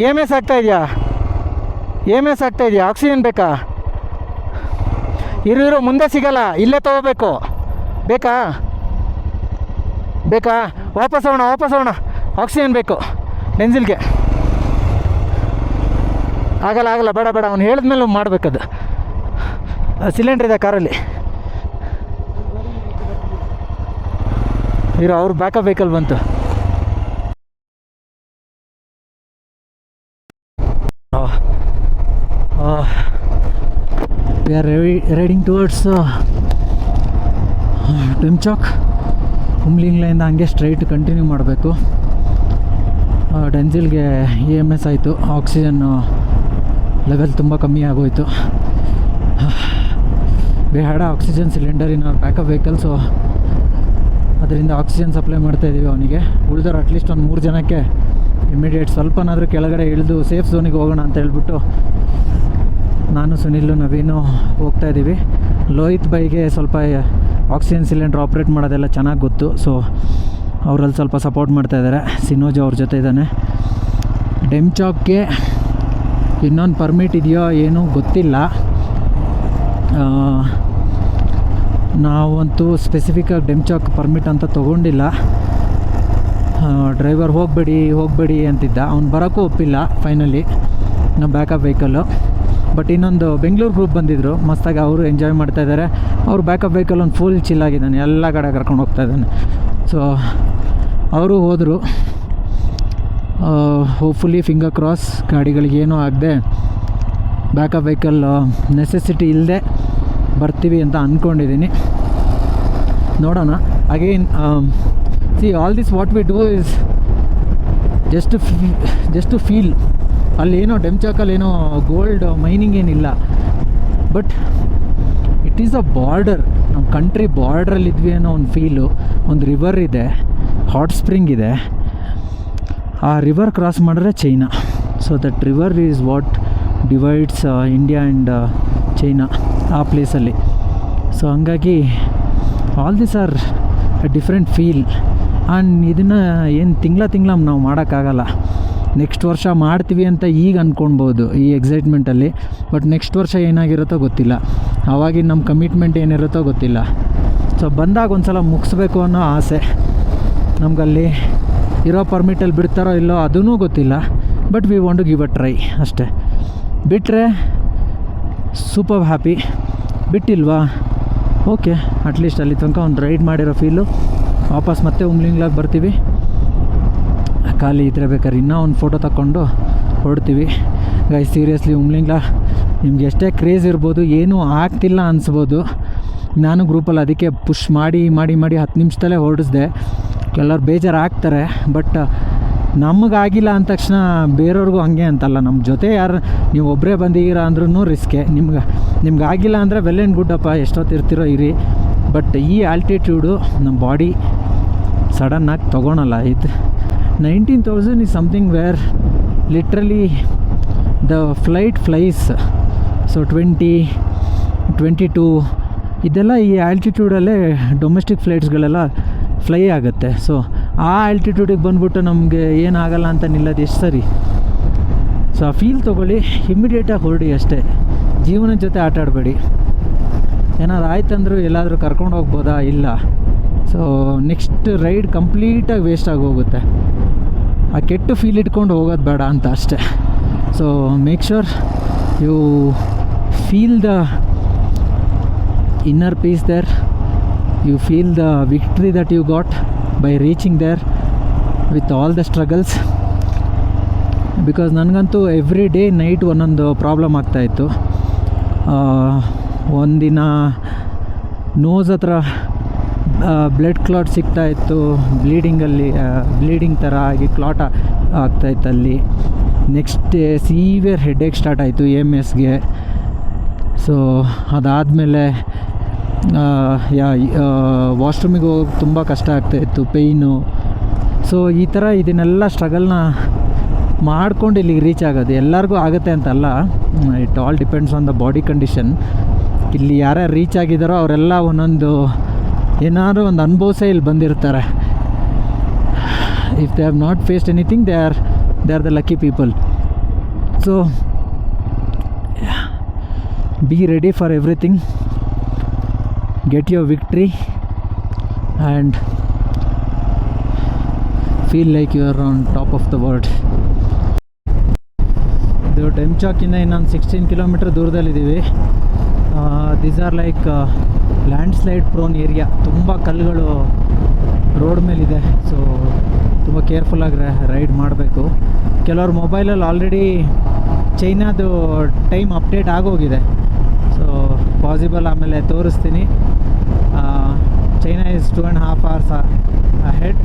EMS ಆಗ್ತಾಯಿದೆಯಾ? EMS ಆಗ್ತಾಯಿದೆಯಾ? Oxygen ಬೇಕಾ? ಇರು ಮುಂದೆ ಸಿಗಲ್ಲ, ಇಲ್ಲೇ ತೊಗೋಬೇಕು. ಬೇಕಾ? ವಾಪಸ್ ಹೋಗೋಣ. ಆಕ್ಸಿಜನ್ ಬೇಕು ಡೆನ್ಸಿಲ್ಗೆ. ಆಗಲ್ಲ, ಬೇಡ, ಅವ್ನು ಹೇಳಿದ್ಮೇಲೆ ಮಾಡಬೇಕದು. ಸಿಲಿಂಡ್ರ್ ಇದೆ ಕಾರಲ್ಲಿ. ಇರೋ ಅವ್ರ ಬ್ಯಾಕಪ್ ವೆಹಿಕಲ್ ಬಂತು. We are riding towards Demchok. ಹುಮ್ಲಿಂಗ್ಲೆಯಿಂದ ಹಂಗೆ ಸ್ಟ್ರೈಟ್ ಕಂಟಿನ್ಯೂ ಮಾಡಬೇಕು. ಡೆನ್ಸಿಲ್ಗೆ EMS ಆಯಿತು. ಆಕ್ಸಿಜನ್ ಲೆವೆಲ್ ತುಂಬ ಕಮ್ಮಿ ಆಗೋಯಿತು. We had oxygen cylinder in our backup vehicle. So ಅದರಿಂದ ಆಕ್ಸಿಜನ್ ಸಪ್ಲೈ ಮಾಡ್ತಾಯಿದ್ದೀವಿ ಅವನಿಗೆ. ಉಳಿದವ್ರು ಅಟ್ಲೀಸ್ಟ್ ಒಂದು 3 ಜನಕ್ಕೆ ಇಮಿಡಿಯೇಟ್ ಸ್ವಲ್ಪನಾದರೂ ಕೆಳಗಡೆ ಇಳಿದು ಸೇಫ್ ಝೋನಿಗೆ ಹೋಗೋಣ ಅಂತ ಹೇಳ್ಬಿಟ್ಟು ನಾನು, ಸುನಿಲು, ನವೀನು ಹೋಗ್ತಾಯಿದ್ದೀವಿ. ಲೋಹಿತ್ ಬೈಗೆ ಸ್ವಲ್ಪ ಆಕ್ಸಿಜನ್ ಸಿಲಿಂಡ್ರ್ ಆಪ್ರೇಟ್ ಮಾಡೋದೆಲ್ಲ ಚೆನ್ನಾಗಿ ಗೊತ್ತು. ಸೊ ಅವರಲ್ಲಿ ಸ್ವಲ್ಪ ಸಪೋರ್ಟ್ ಮಾಡ್ತಾಯಿದ್ದಾರೆ. ಸಿನೋಜ್ ಅವ್ರ ಜೊತೆ ಇದ್ದಾನೆ. ಡೆಮ್ಚಾಕ್ಗೆ ಇನ್ನೊಂದು ಪರ್ಮಿಟ್ ಇದೆಯೋ ಏನೂ ಗೊತ್ತಿಲ್ಲ. ನಾವಂತೂ ಸ್ಪೆಸಿಫಿಕ್ಕಾಗಿ ಡೆಮ್ಚಾಕ್ ಪರ್ಮಿಟ್ ಅಂತ ತೊಗೊಂಡಿಲ್ಲ. ಡ್ರೈವರ್ ಹೋಗಬೇಡಿ ಅಂತಿದ್ದ. ಅವ್ನು ಬರೋಕ್ಕೂ ಒಪ್ಪಿಲ್ಲ ಫೈನಲಿ, ನಮ್ಮ ಬ್ಯಾಕಪ್ ವೆಹಿಕಲ್ಲು. ಬಟ್ ಇನ್ನೊಂದು ಬೆಂಗಳೂರು ಗ್ರೂಪ್ ಬಂದಿದ್ದರು, ಮಸ್ತಾಗಿ ಅವರು ಎಂಜಾಯ್ ಮಾಡ್ತಾಯಿದ್ದಾರೆ. ಅವ್ರು ಬ್ಯಾಕಪ್ ವೆಹಿಕಲ್ ಒಂದು ಫುಲ್ ಚಿಲ್ಲಾಗಿದ್ದಾನೆ, ಎಲ್ಲ ಕಡೆ ಕರ್ಕೊಂಡು ಹೋಗ್ತಾಯಿದ್ದಾನೆ. ಸೊ ಅವರು ಹೋದರು. ಹೋಪ್ಫುಲಿ ಫಿಂಗರ್ ಕ್ರಾಸ್ ಗಾಡಿಗಳಿಗೇನೂ ಆಗದೆ ಬ್ಯಾಕಪ್ ವೆಹಿಕಲ್ ನೆಸೆಸಿಟಿ ಇಲ್ಲದೆ ಬರ್ತೀವಿ ಅಂತ ಅಂದ್ಕೊಂಡಿದ್ದೀನಿ. ನೋಡೋಣ. Again see all this what we do is just to feel. ಅಲ್ಲೇನೋ ಡೆಮ್ಚಾಕಲ್ಲೇನೋ ಗೋಲ್ಡ್ ಮೈನಿಂಗ್ ಏನಿಲ್ಲ, but it is a border. ನಮ್ಮ ಕಂಟ್ರಿ ಬಾರ್ಡ್ರಲ್ಲಿದ್ವಿ ಅನ್ನೋ ಒಂದು ಫೀಲು. ಒಂದು ರಿವರ್ ಇದೆ, ಹಾಟ್ ಸ್ಪ್ರಿಂಗ್ ಇದೆ. ಆ ರಿವರ್ ಕ್ರಾಸ್ ಮಾಡಿದ್ರೆ China. So that river is what divides India and China, ಆ ಪ್ಲೇಸಲ್ಲಿ. ಸೊ ಹಂಗಾಗಿ all this are a different feel. And ಇದನ್ನು ಏನು ತಿಂಗಳ ನಾವು ಮಾಡೋಕ್ಕಾಗಲ್ಲ. ನೆಕ್ಸ್ಟ್ ವರ್ಷ ಮಾಡ್ತೀವಿ ಅಂತ ಈಗ ಅಂದ್ಕೊಳ್ಬೋದು ಈ ಎಕ್ಸೈಟ್ಮೆಂಟಲ್ಲಿ. ಬಟ್ ನೆಕ್ಸ್ಟ್ ವರ್ಷ ಏನಾಗಿರುತ್ತೋ ಗೊತ್ತಿಲ್ಲ, ಆವಾಗಿನ ನಮ್ಮ ಕಮಿಟ್ಮೆಂಟ್ ಏನಿರುತ್ತೋ ಗೊತ್ತಿಲ್ಲ. ಸೊ ಬಂದಾಗ ಒಂದು ಸಲ ಮುಗಿಸ್ಬೇಕು ಅನ್ನೋ ಆಸೆ. ನಮಗಲ್ಲಿ ಇರೋ ಪರ್ಮಿಟಲ್ಲಿ ಬಿಡ್ತಾರೋ ಇಲ್ಲೋ ಅದೂ ಗೊತ್ತಿಲ್ಲ. But we want to give a try ಅಷ್ಟೇ. ಬಿಟ್ಟರೆ ಸೂಪರ್ ಹ್ಯಾಪಿ. ಬಿಟ್ಟಿಲ್ವಾ, ಓಕೆ, ಅಟ್ಲೀಸ್ಟ್ ಅಲ್ಲಿ ತನಕ ಒಂದು ರೈಡ್ ಮಾಡಿರೋ ಫೀಲು. ವಾಪಸ್ ಮತ್ತೆ ಹುಮ್ಲಿಂಗ್ಲಾಗಿ ಬರ್ತೀವಿ. ಖಾಲಿ ಇದ್ರೆ ಬೇಕಾದ್ರೆ ಇನ್ನೂ ಒಂದು ಫೋಟೋ ತಗೊಂಡು ಹೊರಡ್ತೀವಿ. ಗೈಸ್ ಸೀರಿಯಸ್ಲಿ ಹುಮ್ಲಿಂಗ್ಲಾ ನಿಮ್ಗೆ ಎಷ್ಟೇ ಕ್ರೇಜ್ ಇರ್ಬೋದು, ಏನೂ ಆಗ್ತಿಲ್ಲ ಅನಿಸ್ಬೋದು. ನಾನು ಗ್ರೂಪಲ್ಲಿ ಅದಕ್ಕೆ ಪುಷ್ ಮಾಡಿ 10 ನಿಮಿಷದಲ್ಲೇ ಹೊರಡಿಸ್ದೆ. ಕೆಲವ್ರು ಬೇಜಾರು ಆಗ್ತಾರೆ. ಬಟ್ ನಮಗಾಗಿಲ್ಲ ಅಂದ ತಕ್ಷಣ ಬೇರೆಯವ್ರಿಗೂ ಹಂಗೆ ಅಂತಲ್ಲ. ನಮ್ಮ ಜೊತೆ ಯಾರು ನೀವು ಒಬ್ಬರೇ ಬಂದಿದ್ದೀರಾ ಅಂದ್ರೂ ರಿಸ್ಕೆ. ನಿಮ್ಗೆ ಆಗಿಲ್ಲ ಅಂದರೆ ವೆಲ್ ಆ್ಯಂಡ್ ಗುಡ್ ಅಪ್ಪ, ಎಷ್ಟೊತ್ತಿರ್ತಿರೋ ಇರಿ. ಬಟ್ ಈ ಆಲ್ಟಿಟ್ಯೂಡು ನಮ್ಮ ಬಾಡಿ ಸಡನ್ನಾಗಿ ತೊಗೊಳಲ್ಲ. ಇದು 19,000 is something where literally the flight flies. So 20, 22 ಇದೆಲ್ಲ ಈ ಆಲ್ಟಿಟ್ಯೂಡಲ್ಲೇ ಡೊಮೆಸ್ಟಿಕ್ ಫ್ಲೈಟ್ಸ್ಗಳೆಲ್ಲ ಫ್ಲೈ ಆಗುತ್ತೆ. ಸೊ ಆ ಆಲ್ಟಿಟ್ಯೂಡಿಗೆ ಬಂದ್ಬಿಟ್ಟು ನಮಗೆ ಏನಾಗಲ್ಲ ಅಂತ ನಿಲ್ಲೋದು ಎಷ್ಟು ಸರಿ. ಸೊ ಆ ಫೀಲ್ ತೊಗೊಳ್ಳಿ, ಇಮ್ಮಿಡಿಯೇಟಾಗಿ ಹೊರಡಿ ಅಷ್ಟೇ. ಜೀವನದ ಜೊತೆ ಆಟ ಆಡಬೇಡಿ. ಏನಾದ್ರು ಆಯ್ತಂದ್ರೂ ಎಲ್ಲಾದರೂ ಕರ್ಕೊಂಡು ಹೋಗ್ಬೋದಾ? ಇಲ್ಲ. ಸೊ ನೆಕ್ಸ್ಟ್ ರೈಡ್ ಕಂಪ್ಲೀಟಾಗಿ ವೇಸ್ಟ್ ಆಗೋಗುತ್ತೆ. ಆ ಕೆಟ್ಟ ಫೀಲ್ ಇಟ್ಕೊಂಡು ಹೋಗೋದು ಬೇಡ ಅಂತ ಅಷ್ಟೇ. So make sure you feel the inner peace there. You feel the victory that you got by reaching there with all the struggles. Because ನನಗಂತೂ ಎವ್ರಿ ಡೇ ನೈಟ್ ಒಂದೊಂದು ಪ್ರಾಬ್ಲಮ್ ಆಗ್ತಾಯಿತ್ತು. ಒಂದಿನ ನೋಸ್ ಹತ್ರ ಬ್ಲಡ್ ಕ್ಲಾಟ್ ಸಿಗ್ತಾಯಿತ್ತು, bleeding ಥರ ಆಗಿ clot ಆಗ್ತಾಯಿತ್ತಲ್ಲಿ. Next day severe headache start ಆಯಿತು EMSಗೆ. ಸೊ ಅದಾದಮೇಲೆ ವಾಶ್ರೂಮಿಗೆ ಹೋಗೋಕ್ಕೆ ತುಂಬ ಕಷ್ಟ ಆಗ್ತಾಯಿತ್ತು, ಪೇಯ್ನು. ಸೊ ಈ ಥರ ಇದನ್ನೆಲ್ಲ ಸ್ಟ್ರಗಲ್ನ ಮಾಡ್ಕೊಂಡು ಇಲ್ಲಿಗೆ ರೀಚ್ ಆಗೋದು. ಎಲ್ಲರಿಗೂ ಆಗುತ್ತೆ ಅಂತಲ್ಲ, it all depends on the body condition. ಇಲ್ಲಿ ಯಾರ್ಯಾರು ರೀಚ್ ಆಗಿದ್ದಾರೋ ಅವರೆಲ್ಲ ಒಂದೊಂದು ಏನಾದರೂ ಒಂದು ಅನುಭವಿಸೇ ಇಲ್ಲಿ ಬಂದಿರ್ತಾರೆ. If they have not faced anything they are the lucky people. So be ready for everything, get your victory and feel like you are on top of the world. ಇದು ಡೆಮ್ಚಾಕಿಂದ ಇನ್ನೊಂದು 16 ಕಿಲೋಮೀಟರ್ ದೂರದಲ್ಲಿದ್ದೀವಿ. These are like landslide prone area. ತುಂಬ ಕಲ್ಲುಗಳು road ಮೇಲಿದೆ, so ತುಂಬ ಕೇರ್ಫುಲ್ಲಾಗಿ ride ಮಾಡಬೇಕು. ಕೆಲವ್ರ ಮೊಬೈಲಲ್ಲಿ ಆಲ್ರೆಡಿ ಚೈನಾದು ಟೈಮ್ ಅಪ್ಡೇಟ್ ಆಗೋಗಿದೆ, ಸೊ ಪಾಸಿಬಲ್ ಆಮೇಲೆ ತೋರಿಸ್ತೀನಿ. China is 2.5 hours ahead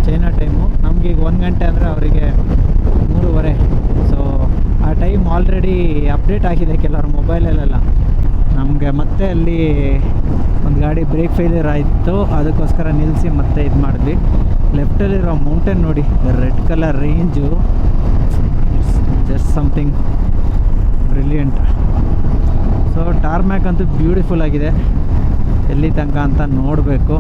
China time. ನಮಗೆ ಈಗ 1 ಗಂಟೆ ಅಂದರೆ ಅವರಿಗೆ 3:30. ಸೊ ಆ ಟೈಮ್ ಆಲ್ರೆಡಿ ಅಪ್ಡೇಟ್ ಆಗಿದೆ ಕೆಲವ್ರ ಮೊಬೈಲಲ್ಲೆಲ್ಲ. ನಮಗೆ ಮತ್ತೆ ಅಲ್ಲಿ ಒಂದು ಗಾಡಿ ಬ್ರೇಕ್ ಫೇಲಿಯರ್ ಆಯಿತು, ಅದಕ್ಕೋಸ್ಕರ ನಿಲ್ಲಿಸಿ ಮತ್ತೆ ಇದು ಮಾಡಿದ್ವಿ. ಲೆಫ್ಟಲ್ಲಿರೋ ಮೌಂಟೇನ್ ನೋಡಿ, red colour range, it's just something brilliant. So tarmac ಅಂತೂ ಬ್ಯೂಟಿಫುಲ್ ಆಗಿದೆ. ಎಲ್ಲಿ ತನಕ ಅಂತ ನೋಡಬೇಕು.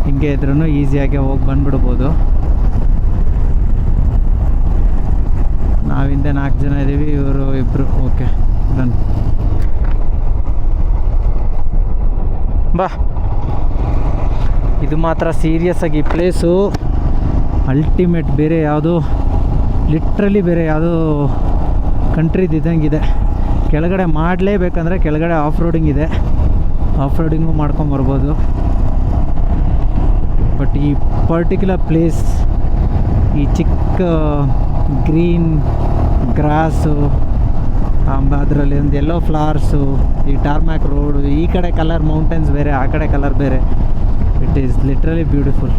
ಹಿಂಗೆ ಇದ್ರೂ ಈಸಿಯಾಗಿ ಹೋಗಿ ಬಂದುಬಿಡ್ಬೋದು. ನಾವಿಂದೆ 4 ಜನ ಇದ್ದೀವಿ, ಇವರು 2. Okay done. ಬಾ. ಇದು ಮಾತ್ರ ಸೀರಿಯಸ್ ಆಗಿ ಈ ಪ್ಲೇಸು ಅಲ್ಟಿಮೇಟ್. ಬೇರೆ ಯಾವುದೋ ಲಿಟ್ರಲಿ ಬೇರೆ ಯಾವುದೋ ಕಂಟ್ರಿದು ಇದ್ದಂಗಿದೆ. ಕೆಳಗಡೆ ಮಾಡಲೇಬೇಕಂದ್ರೆ ಕೆಳಗಡೆ ಆಫ್ ರೋಡಿಂಗ್ ಇದೆ, ಆಫ್ ರೋಡಿಂಗು ಮಾಡ್ಕೊಂಬರ್ಬೋದು. ಬಟ್ ಈ ಪರ್ಟಿಕ್ಯುಲರ್ ಪ್ಲೇಸ್, ಈ ಚಿಕ್ಕ ಗ್ರೀನ್ ಗ್ರಾಸು, ಅದರಲ್ಲಿ ಒಂದು ಯೆಲ್ಲೋ ಫ್ಲವರ್ಸು, ಈ ಟಾರ್ಮ್ಯಾಕ್ ರೋಡು, ಈ ಕಡೆ ಕಲರ್ ಮೌಂಟೇನ್ಸ್ ಬೇರೆ, ಆ ಕಡೆ ಕಲರ್ ಬೇರೆ. It is literally beautiful.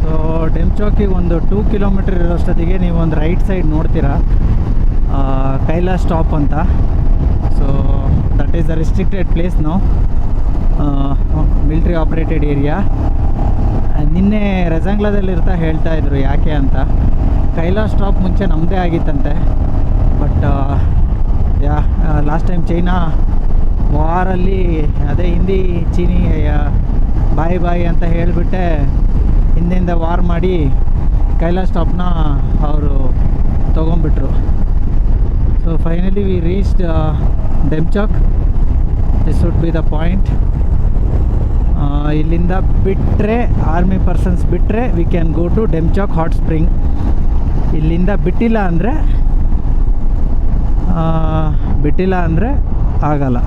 So ಡೆಮ್ಚಾಕಿಗೆ ಒಂದು 2 ಕಿಲೋಮೀಟರ್ ಇರೋಷ್ಟೊತ್ತಿಗೆ ನೀವು ಒಂದು ರೈಟ್ ಸೈಡ್ ನೋಡ್ತೀರಾ, ಕೈಲಾಶ್ ಟಾಪ್ ಅಂತ. So that is a restricted place ನಾವು, ಮಿಲ್ಟ್ರಿ ಆಪ್ರೇಟೆಡ್ ಏರಿಯಾ. ನಿನ್ನೆ ರೆಜಂಗ್ಲಾದಲ್ಲಿರ್ತಾ ಹೇಳ್ತಾ ಇದ್ರು ಯಾಕೆ ಅಂತ. ಕೈಲಾಶ್ ಟಾಪ್ ಮುಂಚೆ ನಮ್ಮದೇ ಆಗಿತ್ತಂತೆ, ಬಟ್ ಲಾಸ್ಟ್ ಟೈಮ್ ಚೈನಾ ವಾರಲ್ಲಿ ಅದೇ ಹಿಂದಿ ಚೀನಿ ಬಾಯ್ ಬಾಯ್ ಅಂತ ಹೇಳಿಬಿಟ್ಟೆ ಹಿಂದಿಂದ ವಾರ್ ಮಾಡಿ ಕೈಲಾಶ್ ಟಾಪ್ನ ಅವರು ತೊಗೊಂಬಿಟ್ರು. So finally we reached Demchok. This would be the point. ಇಲ್ಲಿಂದ ಬಿಟ್ಟರೆ, ಆರ್ಮಿ ಪರ್ಸನ್ಸ್ ಬಿಟ್ಟರೆ we can go to Demchok hot spring. ಇಲ್ಲಿಂದ ಬಿಟ್ಟಿಲ್ಲ ಅಂದರೆ ಆಗಲ್ಲ.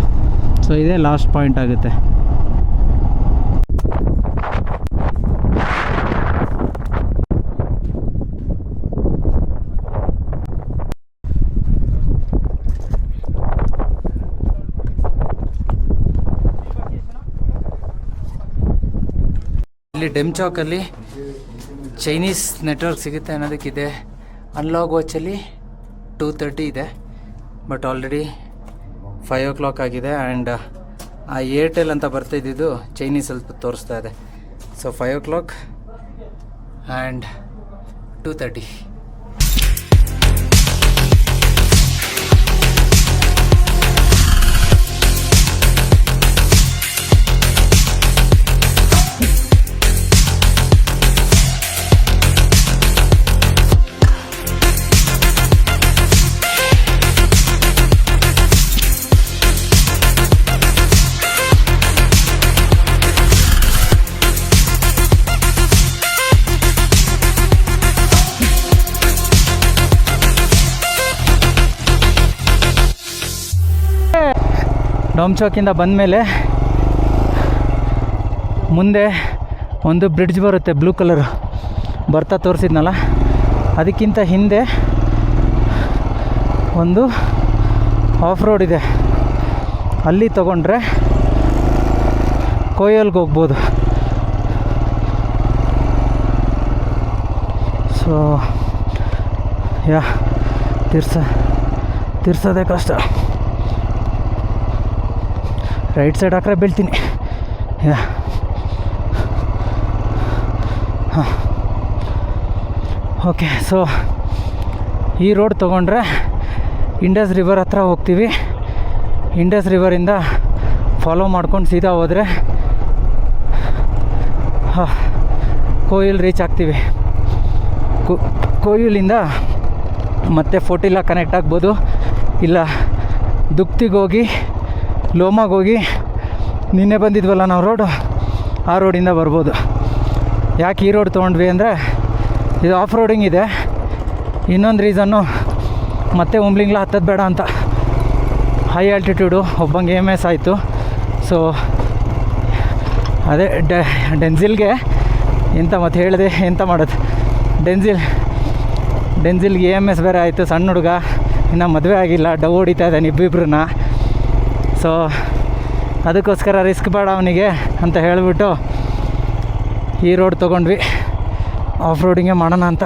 ಸೊ ಇದೇ ಲಾಸ್ಟ್ ಪಾಯಿಂಟ್ ಆಗುತ್ತೆ. ಇಲ್ಲಿ ಡೆಮ್ಚಾಕಲ್ಲಿ ಚೈನೀಸ್ ನೆಟ್ವರ್ಕ್ ಸಿಗುತ್ತೆ ಅನ್ನೋದಕ್ಕಿದೆ. ಅನ್ಲಾಗ್ ವಾಚಲ್ಲಿ 2:30 ಇದೆ, ಬಟ್ ಆಲ್ರೆಡಿ 5 o'clock ಆಗಿದೆ. ಆ್ಯಂಡ್ ಆ ಏರ್ಟೆಲ್ ಅಂತ ಬರ್ತಿದ್ದು ಚೈನೀಸ್ ಸ್ವಲ್ಪ ತೋರಿಸ್ತಾ ಇದೆ. So 5 o'clock and 2:30. ಡೆಮ್ಚಾಕಿಂದ ಬಂದಮೇಲೆ ಮುಂದೆ ಒಂದು ಬ್ರಿಡ್ಜ್ ಬರುತ್ತೆ, ಬ್ಲೂ ಕಲರ್ ಬರ್ತಾ ತೋರಿಸಿದ್ನಲ್ಲ, ಅದಕ್ಕಿಂತ ಹಿಂದೆ ಒಂದು ಆಫ್ ರೋಡ್ ಇದೆ. ಅಲ್ಲಿ ತೊಗೊಂಡ್ರೆ ಕೊಯ್ಯಲ್ಗೆ ಹೋಗ್ಬೋದು. ಸೊ ತಿರ್ಸೋದೇ ಕಷ್ಟ. ರೈಟ್ ಸೈಡ್ ಹಾಕ್ರೆ ಬೀಳ್ತೀನಿ. ಹಾಂ, ಓಕೆ. ಸೊ ಈ ರೋಡ್ ತೊಗೊಂಡ್ರೆ ಇಂಡಸ್ ರಿವರ್ ಹತ್ರ ಹೋಗ್ತೀವಿ. ಇಂಡಸ್ ರಿವರಿಂದ ಫಾಲೋ ಮಾಡ್ಕೊಂಡು ಸೀದಾ ಹೋದರೆ ಕೋಯಿಲ್ ರೀಚ್ ಆಗ್ತೀವಿ. ಕೋಯಿಲಿಂದ ಮತ್ತು ಫೋಟಿಲ್ಲ ಕನೆಕ್ಟ್ ಆಗ್ಬೋದು, ಇಲ್ಲ ದುಕ್ತಿಗೆ ಹೋಗಿ ಲೋಮಾಗೆ ಹೋಗಿ ನಿನ್ನೆ ಬಂದಿದ್ವಲ್ಲ ನಾವು ರೋಡು, ಆ ರೋಡಿಂದ ಬರ್ಬೋದು. ಯಾಕೆ ಈ ರೋಡ್ ತೊಗೊಂಡ್ವಿ ಅಂದರೆ ಇದು ಆಫ್ ರೋಡಿಂಗ್ ಇದೆ. ಇನ್ನೊಂದು ರೀಸನ್ನು ಮತ್ತೆ ಉಮ್ಲಿಂಗ್ಲ ಹತ್ತೋದು ಬೇಡ ಅಂತ, ಹೈ ಆಲ್ಟಿಟ್ಯೂಡು ಒಬ್ಬಂಗೆ EMS ಆಯಿತು. ಸೊ ಅದೇ ಡೆನ್ಸಿಲ್ಗೆ ಎಂತ ಮತ್ತೆ ಹೇಳಿದೆ, ಎಂತ ಮಾಡೋದು, ಡೆನ್ಸಿಲ್ಗೆ EMS ಬೇರೆ ಆಯಿತು. ಸಣ್ಣ ಹುಡುಗ, ಇನ್ನು ಮದುವೆ ಆಗಿಲ್ಲ, ಡವ್ ಹೊಡಿತಾ ಇದ್ದಾನೆ ಇಬ್ಬಿಬ್ರನ್ನ. ಸೊ ಅದಕ್ಕೋಸ್ಕರ ರಿಸ್ಕ್ ಬೇಡ ಅವನಿಗೆ ಅಂತ ಹೇಳಿಬಿಟ್ಟು ಈ ರೋಡ್ ತೊಗೊಂಡ್ವಿ, ಆಫ್ ರೋಡಿಂಗೇ ಮಾಡೋಣ ಅಂತ.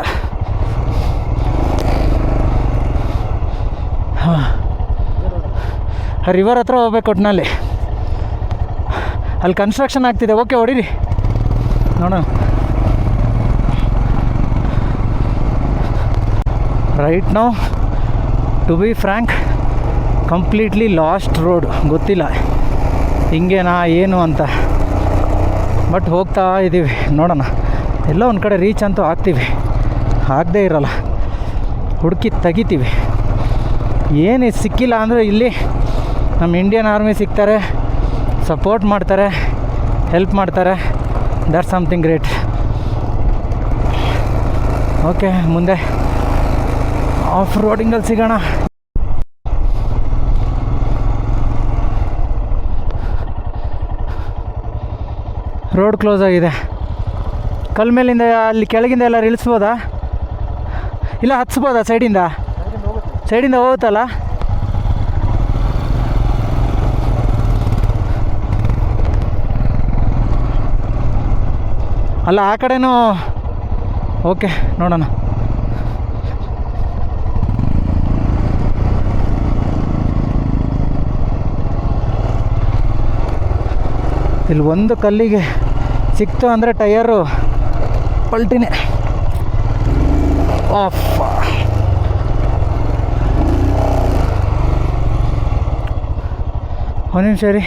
ಹಾಂ, ರಿವರ್ ಹತ್ರ ಹೋಗ್ಬೇಕು ಒಟ್ಟಿನಲ್ಲಿ. ಅಲ್ಲಿ ಕನ್ಸ್ಟ್ರಕ್ಷನ್ ಆಗ್ತಿದೆ. ಓಕೆ, ಹೊಡೀರಿ ನೋಡೋಣ. Right now to be frank completely lost road, ಗೊತ್ತಿಲ್ಲ ಹಿಂಗೇನಾ ಏನು ಅಂತ. ಬಟ್ ಹೋಗ್ತಾ ಇದ್ದೀವಿ, ನೋಡೋಣ. ಎಲ್ಲೋ ಒಂದು ಕಡೆ ರೀಚ್ ಅಂತೂ ಆಗ್ತೀವಿ, ಆಗದೇ ಇರೋಲ್ಲ, ಹುಡುಕಿ ತೆಗಿತೀವಿ. ಏನು ಸಿಕ್ಕಿಲ್ಲ ಅಂದರೆ ಇಲ್ಲಿ ನಮ್ಮ ಇಂಡಿಯನ್ ಆರ್ಮಿ ಸಿಗ್ತಾರೆ, ಸಪೋರ್ಟ್ ಮಾಡ್ತಾರೆ, ಹೆಲ್ಪ್ ಮಾಡ್ತಾರೆ. That's something great. ಓಕೆ, ಮುಂದೆ ಆಫ್ ರೋಡಿಂಗಲ್ಲಿ ಸಿಗೋಣ. ರೋಡ್ ಕ್ಲೋಸ್ ಆಗಿದೆ. ಕಲ್ ಮೇಲಿಂದ ಅಲ್ಲಿ ಕೆಳಗಿಂದ ಎಲ್ಲ ಇಳಿಸ್ಬೋದಾ, ಇಲ್ಲ ಹತ್ಸ್ಬೋದಾ? ಸೈಡಿಂದ ಹೋಗುತ್ತಲ್ಲ. ಅಲ್ಲ ಆ ಕಡೆನೂ ಓಕೆ, ನೋಡೋಣ. ಇಲ್ಲಿ ಒಂದು ಕಲ್ಲಿಗೆ ಸಿಕ್ತು ಅಂದರೆ ಟಯರು ಪಲ್ಟಿನೇ ಆಫ್. ಒಂದು ನಿಮಿಷ ರೀ,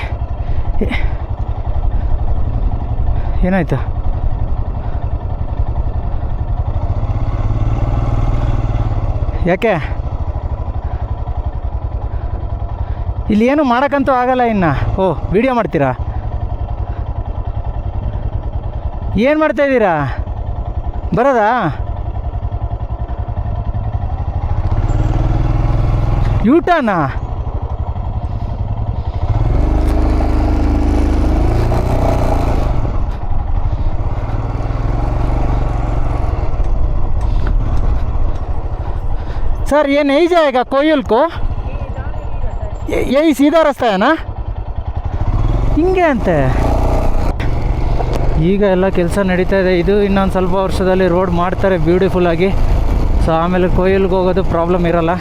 ಏನಾಯ್ತು? ಯಾಕೆ ಇಲ್ಲಿ ಏನು ಮಾಡೋಕ್ಕಂತೂ ಆಗಲ್ಲ ಇನ್ನು. ಓ, ವಿಡಿಯೋ ಮಾಡ್ತೀರಾ? ಏನು ಮಾಡ್ತಾಯಿದ್ದೀರಾ? ಬರೋದಾ? ಯೂಟರ್ನಾ? सर ये नहीं जाएगा कोयल को? यही सीधा रास्ता है ना? ಹಿಂಗೆ ಅಂತೆ. ಈಗ ಎಲ್ಲ ಕೆಲಸ ನಡೀತಾ ಇದೆ. ಇದು ಇನ್ನೊಂದು ಸ್ವಲ್ಪ ವರ್ಷದಲ್ಲಿ ರೋಡ್ ಮಾಡ್ತಾರೆ ಬ್ಯೂಟಿಫುಲ್ಲಾಗಿ. ಸೊ ಆಮೇಲೆ ಕೊಯ್ಲಿಗೆ ಹೋಗೋದು ಪ್ರಾಬ್ಲಮ್ ಇರೋಲ್ಲ.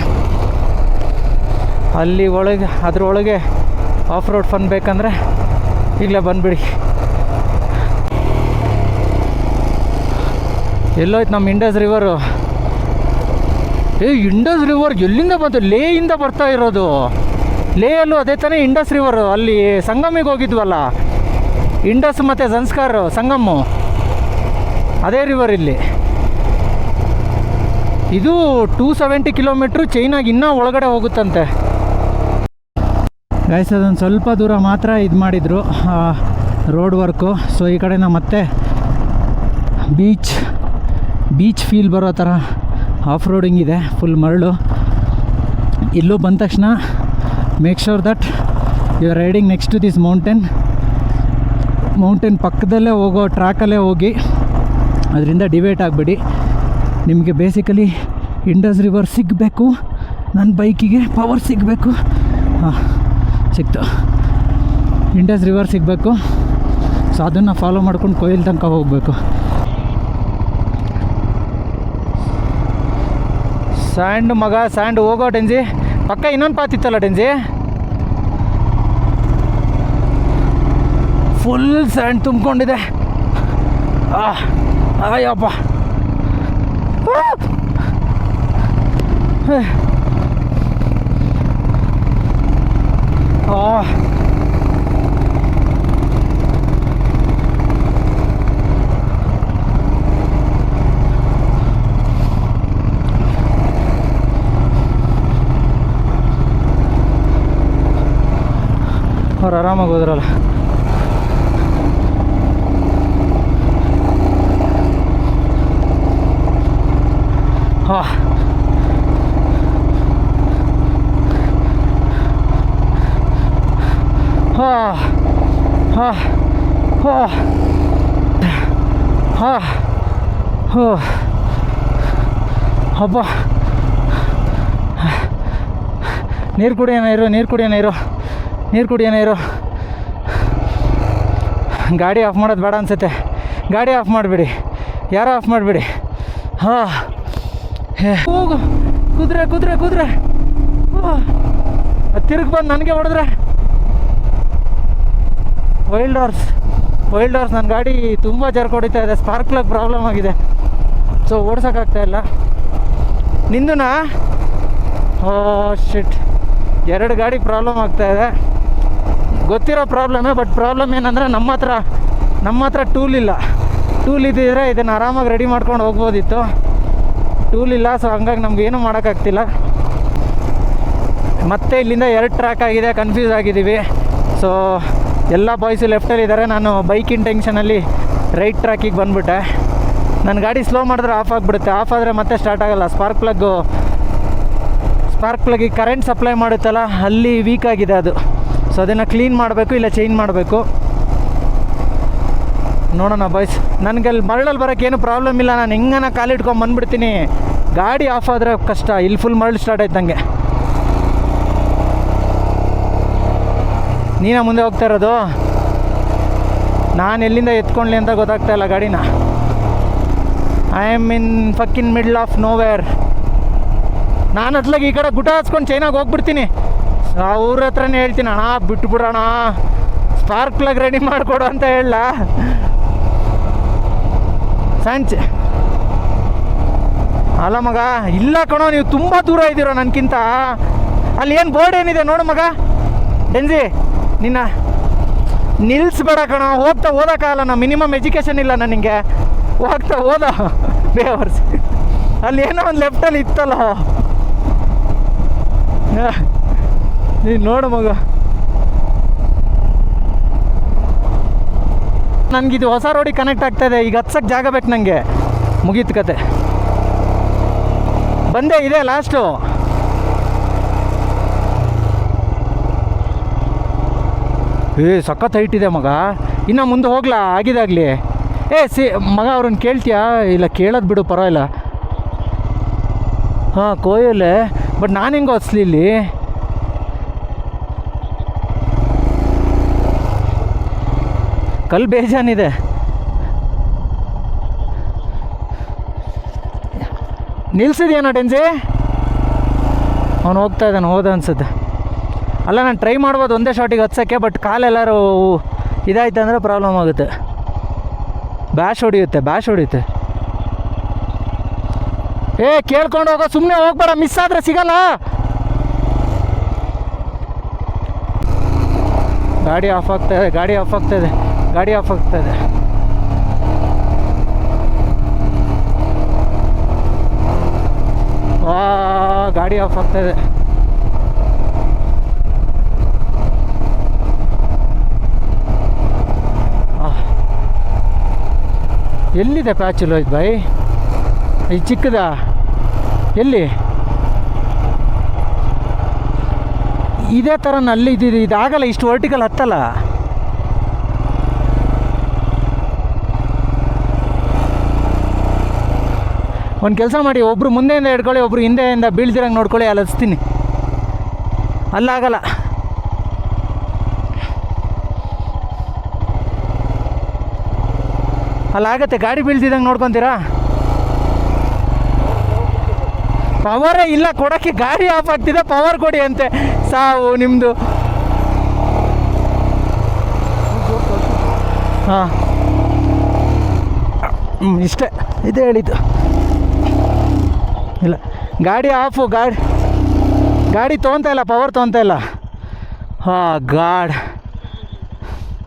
ಅಲ್ಲಿ ಒಳಗೆ ಅದರೊಳಗೆ ಆಫ್ ರೋಡ್ ಫನ್ ಬೇಕಂದರೆ ಈಗಲೇ ಬಂದುಬಿಡಿ. ಎಲ್ಲೋಯ್ತು ನಮ್ಮ ಇಂಡಸ್ ರಿವರು? ಇಂಡಸ್ ರಿವರ್ ಎಲ್ಲಿಂದ ಬಂತು? ಲೇಯಿಂದ ಬರ್ತಾ ಇರೋದು. ಲೇಯಲ್ಲೂ ಅದೇ ತಾನೇ ಇಂಡಸ್ ರಿವರು. ಅಲ್ಲಿ ಸಂಗಮಿಗೆ ಹೋಗಿದ್ವಲ್ಲ, ಇಂಡಸ್ ಮತ್ತು ಜನ್ಸ್ಕಾರ್ ಸಂಗಮು, ಅದೇ ರಿವರ್ ಇಲ್ಲಿ. ಇದು 270 ಕಿಲೋಮೀಟ್ರು ಚೈನಾಗಿ ಇನ್ನೂ ಒಳಗಡೆ ಹೋಗುತ್ತಂತೆ. ಗೈಸ್ ಅದೊಂದು ಸ್ವಲ್ಪ ದೂರ ಮಾತ್ರ ಇದು ಮಾಡಿದರು ರೋಡ್ ವರ್ಕು. ಸೊ ಈ ಕಡೆ ನಾವು ಮತ್ತೆ ಬೀಚ್ ಫೀಲ್ ಬರೋ ಥರ ಆಫ್ ರೋಡಿಂಗ್ ಇದೆ, ಫುಲ್ ಮರಳು. ಇಲ್ಲೂ ಬಂದ ತಕ್ಷಣ make sure that you are riding next to this mountain ಪಕ್ಕದಲ್ಲೇ ಹೋಗೋ ಟ್ರ್ಯಾಕಲ್ಲೇ ಹೋಗಿ ಅದರಿಂದ ಡಿವೈಟ್ ಆಗಿಬಿಡಿ. ನಿಮಗೆ ಬೇಸಿಕಲಿ ಇಂಡಸ್ ರಿವರ್ ಸಿಗಬೇಕು, ನನ್ನ ಬೈಕಿಗೆ ಪವರ್ ಸಿಗಬೇಕು. ಹಾಂ, ಸಿಕ್ತು. ಇಂಡಸ್ ರಿವರ್ ಸಿಗಬೇಕು. ಸೊ ಅದನ್ನು ಫಾಲೋ ಮಾಡ್ಕೊಂಡು ಕೊಯ್ಲ್ ತನಕ ಹೋಗಬೇಕು. ಸ್ಯಾಂಡ್ ಮಗ, ಸ್ಯಾಂಡ್ ಹೋಗೋ ಡೆನ್ಸಿ. ಪಕ್ಕ ಇನ್ನೊಂದು ಪಾತಿತ್ತಲ್ಲ ಡೆನ್ಸಿ, ಫುಲ್ ಸ್ಯಾಂಡ್ ತುಂಬಿಕೊಂಡಿದೆ. ಅಯ್ಯಪ್ಪ, ಅವ್ರು ಆರಾಮಾಗಿ ಹೋದ್ರಲ್ಲ. ಹಾಂ ಹಾಂ ಹಾಂ ಹಾಂ ಹಾಂ ಹೋ ಹಬ್ಬ. ನೀರು ಕುಡಿಯೋಣ ಇರು, ನೀರು ಕುಡಿಯೋಣ ಇರು, ನೀರು ಕುಡಿಯೋಣ ಇರು. ಗಾಡಿ ಆಫ್ ಮಾಡೋದು ಬೇಡ ಅನಿಸುತ್ತೆ. ಗಾಡಿ ಆಫ್ ಮಾಡಿಬಿಡಿ, ಯಾರೋ ಆಫ್ ಮಾಡಿಬಿಡಿ. ಹಾಂ ಹೋಗು, ಕುದುರೆ ಕುದುರೆ ಕುದುರೆ. ತಿರುಗಿ ಬಂದು ನನಗೆ ಹೊಡೆದ್ರೆ. ವೈಲ್ಡ್ ಹಾರ್ಸ್ ನನ್ನ ಗಾಡಿ ತುಂಬ ಜರ್ಕ್ ಹೊಡಿತಾ ಇದೆ. ಸ್ಪಾರ್ಕ್ ಪ್ಲಗ್ ಪ್ರಾಬ್ಲಮ್ ಆಗಿದೆ, ಸೊ ಓಡ್ಸೋಕ್ಕಾಗ್ತಾಯಿಲ್ಲ. ನಿಂದುನಾ? ಓ ಶಿಟ್, 2 ಗಾಡಿ ಪ್ರಾಬ್ಲಮ್ ಆಗ್ತಾಯಿದೆ. ಗೊತ್ತಿರೋ ಪ್ರಾಬ್ಲಮ್ಮೇ. ಬಟ್ ಪ್ರಾಬ್ಲಮ್ ಏನಂದರೆ ನಮ್ಮ ಹತ್ರ ಟೂಲ್ ಇಲ್ಲ. ಟೂಲ್ ಇದ್ದಿದ್ರೆ ಇದನ್ನು ಆರಾಮಾಗಿ ರೆಡಿ ಮಾಡ್ಕೊಂಡು ಹೋಗ್ಬೋದಿತ್ತು. ಟೂಲ್ ಇಲ್ಲ, ಸೊ ಹಂಗಾಗಿ ನಮಗೇನು ಮಾಡೋಕ್ಕಾಗ್ತಿಲ್ಲ. ಮತ್ತೆ ಇಲ್ಲಿಂದ 2 ಟ್ರ್ಯಾಕ್ ಆಗಿದೆ, ಕನ್ಫ್ಯೂಸ್ ಆಗಿದ್ದೀವಿ. ಸೊ ಎಲ್ಲ ಬಾಯ್ಸು ಲೆಫ್ಟಲ್ಲಿದ್ದಾರೆ. ನಾನು ಬೈಕಿನ ಟೆನ್ಷನಲ್ಲಿ ರೈಟ್ ಟ್ರ್ಯಾಕಿಗೆ ಬಂದುಬಿಟ್ಟೆ. ನನ್ನ ಗಾಡಿ ಸ್ಲೋ ಮಾಡಿದ್ರೆ ಆಫ್ ಆಗಿಬಿಡುತ್ತೆ. ಆಫ್ ಆದರೆ ಮತ್ತೆ ಸ್ಟಾರ್ಟ್ ಆಗೋಲ್ಲ. ಸ್ಪಾರ್ಕ್ ಪ್ಲಗ್ಗಿಗೆ ಕರೆಂಟ್ ಸಪ್ಲೈ ಮಾಡುತ್ತಲ್ಲ, ಅಲ್ಲಿ ವೀಕ್ ಆಗಿದೆ ಅದು. ಸೊ ಅದನ್ನು ಕ್ಲೀನ್ ಮಾಡಬೇಕು, ಇಲ್ಲ ಚೇಂಜ್ ಮಾಡಬೇಕು. ನೋಡೋಣ ಬಾಯ್ಸ್. ನನಗೆ ಅಲ್ಲಿ ಮರಳಲ್ಲಿ ಬರೋಕ್ಕೆ ಏನು ಪ್ರಾಬ್ಲಮ್ ಇಲ್ಲ. ನಾನು ಹೆಂಗನ ಕಾಲಿಟ್ಕೊಂಡು ಬಂದುಬಿಡ್ತೀನಿ. ಗಾಡಿ ಆಫ್ ಆದರೆ ಕಷ್ಟ. ಇಲ್ಲಿ ಫುಲ್ ಮರಳು ಸ್ಟಾರ್ಟ್ ಆಯ್ತು ನನಗೆ. ನೀನ ಮುಂದೆ ಹೋಗ್ತಾ ಇರೋದು? ನಾನು ಎಲ್ಲಿಂದ ಎತ್ಕೊಳ್ಳಿ ಅಂತ ಗೊತ್ತಾಗ್ತಾ ಇಲ್ಲ ಗಾಡಿನ. I am in fucking middle of nowhere. ನಾನು ಅತ್ಲಾಗ ಈ ಕಡೆ ಗುಟ ಹಚ್ಕೊಂಡು ಚೈನಾಗೆ ಹೋಗ್ಬಿಡ್ತೀನಿ. ಅವ್ರ ಹತ್ರನೇ ಹೇಳ್ತೀನಿ, ಅಣ್ಣ ಬಿಟ್ಬಿಡೋಣ, ಸ್ಪಾರ್ಕ್ ಪ್ಲಗ್ ರೆಡಿ ಮಾಡಿಕೊಡು ಅಂತ ಹೇಳ. ಸಂಚೆ ಅಲ್ಲ ಮಗ, ಇಲ್ಲ ಕಣೋ, ನೀವು ತುಂಬ ದೂರ ಇದ್ದೀರೋ ನನಗಿಂತ. ಅಲ್ಲಿ ಏನು ಬೋರ್ಡ್ ಏನಿದೆ ನೋಡು ಮಗ. ಡೆನ್ಸಿ ನಿನ್ನ ನಿಲ್ಲಿಸ್ಬೇಡ ಕಣೋ. ಹೋಗ್ತಾ ಓದೋಕ್ಕಾಗಲ್ಲ. ನಾ ಮಿನಿಮಮ್ ಎಜುಕೇಷನ್ ಇಲ್ಲ ನನಗೆ. ಹೋಗ್ತಾ ಓದ ಬೇವರ್ಸ್. ಅಲ್ಲಿ ಏನೋ ಒಂದು ಲೆಫ್ಟಲ್ಲಿ ಇತ್ತಲ್ಲ, ನೀನು ನೋಡು ಮಗ. ನನಗಿದು ಹೊಸ ರೋಡಿಗೆ ಕನೆಕ್ಟ್ ಆಗ್ತಾಯಿದೆ. ಈಗ ಹತ್ಸಕ್ಕೆ ಜಾಗ ಬೇಕು ನನಗೆ. ಮುಗೀತು ಕತೆ. ಬಂದೇ ಇದೆ ಲಾಸ್ಟು. ಸಖತ್ ಹೈಟ್ ಇದೆ ಮಗ. ಇನ್ನು ಮುಂದೆ ಹೋಗ್ಲಾ? ಆಗಿದಾಗಲಿ. ಮಗ ಅವ್ರನ್ನ ಕೇಳ್ತೀಯಾ? ಇಲ್ಲ ಕೇಳೋದು ಬಿಡು, ಪರವಾಗಿಲ್ಲ. ಹಾಂ ಕೋಯಲ್ಲೇ. ಬಟ್ ನಾನು ಹೆಂಗೆ ಹೊಸ್ಲಿ ಇಲ್ಲಿ? ಕಲ್ಲು ಬೇಜಾನಿದೆ. ನಿಲ್ಸಿದ್ಯಾನ ಡೆನ್ಸಿ? ಅವನು ಹೋಗ್ತಾ ಇದ್ದಾನೆ, ಹೋದ ಅನ್ಸುತ್ತೆ. ಅಲ್ಲ, ನಾನು ಟ್ರೈ ಮಾಡ್ಬೋದು ಒಂದೇ ಶಾಟಿಗೆ ಹತ್ಸೋಕ್ಕೆ. ಬಟ್ ಕಾಲೆಲ್ಲರೂ ಇದಾಯ್ತು ಅಂದರೆ ಪ್ರಾಬ್ಲಮ್ ಆಗುತ್ತೆ. ಬ್ಯಾಶ್ ಹೊಡಿಯುತ್ತೆ. ಕೇಳ್ಕೊಂಡು ಹೋಗೋ, ಸುಮ್ಮನೆ ಹೋಗ್ಬೇಡ. ಮಿಸ್ ಆದರೆ ಸಿಗಲ್ಲ. ಗಾಡಿ ಆಫ್ ಆಗ್ತಾ ಇದೆ. ಗಾಡಿ ಆಫ್ ಆಗ್ತಾ ಇದೆ. ಗಾಡಿ ಆಫ್ ಆಗ್ತಾ ಇದೆ. ಎಲ್ಲಿದೆ ಪ್ಯಾಚ್ ಲೋಹಿತ್ ಬಾಯ್? ಈ ಚಿಕ್ಕದ ಎಲ್ಲಿ? ಇದೇ ಥರ ಅಲ್ಲಿ ಇದಾಗಲ್ಲ, ಇಷ್ಟು ವರ್ಟಿಕಲ್ ಹತ್ತಲ್ಲ. ಒಂದು ಕೆಲಸ ಮಾಡಿ, ಒಬ್ಬರು ಮುಂದೆಯಿಂದ ಹಿಡ್ಕೊಳ್ಳಿ, ಒಬ್ಬರು ಹಿಂದೆಯಿಂದ ಬೀಳ್ದಿರಂಗೆ ನೋಡ್ಕೊಳ್ಳಿ. ಅಲ್ಲಿ ಹಚ್ತೀನಿ. ಅಲ್ಲಾಗಲ್ಲ. ಅಲ್ಲಾಗತ್ತೆ. ಗಾಡಿ ಬೀಳ್ತಿದ್ದಂಗೆ ನೋಡ್ಕೊತೀರಾ? ಪವರೇ ಇಲ್ಲ ಕೊಡೋಕ್ಕೆ. ಗಾಡಿ ಆಫ್ ಆಗ್ತಿದೆ, ಪವರ್ ಕೊಡಿ ಅಂತೆ. ಸಾವು ನಿಮ್ಮದು. ಹಾಂ, ಇಷ್ಟೇ, ಇದೇ ಹೇಳಿದ್ದು. ಇಲ್ಲ, ಗಾಡಿ ಆಫು. ಗಾಡಿ ತೊಗೊತಾ ಇಲ್ಲ, ಪವರ್ ತೊಗೊತಾ ಇಲ್ಲ. ಹಾಂ ಗಾಡ್.